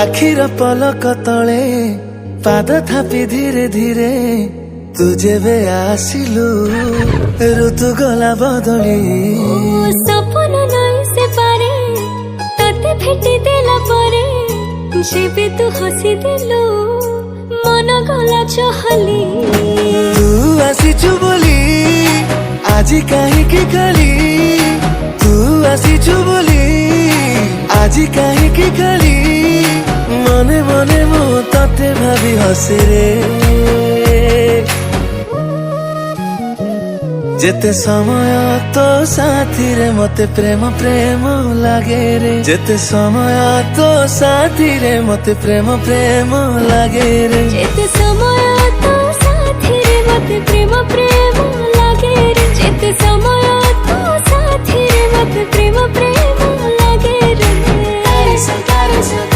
आखिर पलक तले पाद थापी धीरे धीरे तू जेबे आसिलु ऋतु गला बदली सपन नहीं से पारे तते भेटी देला परे जेबे तू हसी दिलु मन गला चहली तू आसीचु बोली आजी काहीकि गली तू आसीचु बोली आजी काहीकि गली मने मने मो तते भाबी हसे रे जेते समय तो साथी रे मते प्रेम प्रेम लागे रे जेते समय तो साथी रे मते प्रेम प्रेम लागे रे जेते समय तो साथी रे मते प्रेम प्रेम लागे रे जेते समय तो साथी रे मते प्रेम प्रेम लागे रे तारे सा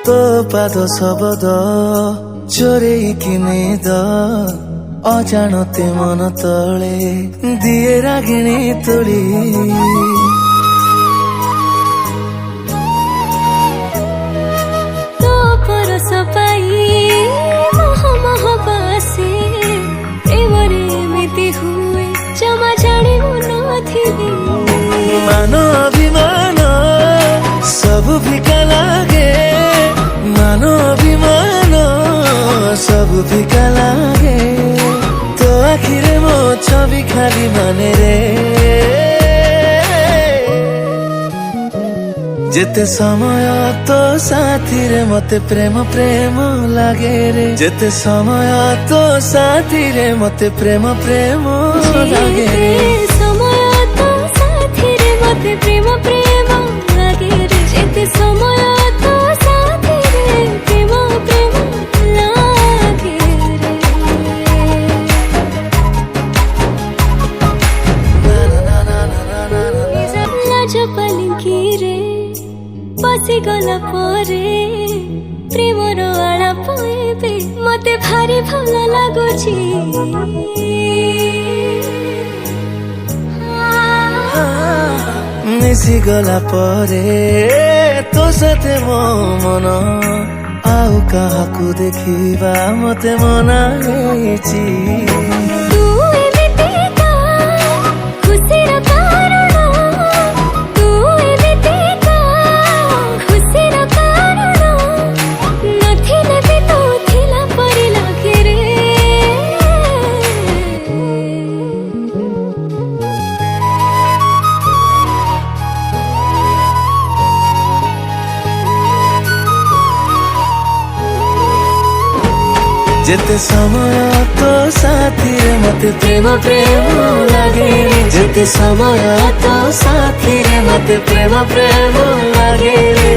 तो पाद शब्द चोरेई किने द अजाणते मन तले दिए रागिणी तोड़ी तो परस पाई मह मह बासे प्रेमरे एमिति हुए जमा जाने नथिबी मान अभिमान सब फिका लागे मान अभिमान सब फिका लागे तो आखिरे मो छवि खाली माने रे जेते समय तो साथी रे मते प्रेम प्रेम लागे रे जेते समय तो साथी रे मते प्रेम प्रेम लागे रे समय तो साथी रे मते प्रेम प्रेम लागे रे जेते समय तो साथी रे प्रेम प्रेम लागे रे लाज पलिंकी रे बसी गला परे प्रेमर आड़ा पाइबे मते भारी भल लागुची मिसी गला परे तो साथे मो मन आउ काहाकु देखिबा मते मना हेछि तू एमिति का खुशीर कारण तू एमिति का खुशीर कारण नथिले भी तू थिला परि लागे रे जेते समय तो साथी रे मते प्रेम प्रेम लागे रे जेते समय तो साथी रे मते प्रेम प्रेम लागे रे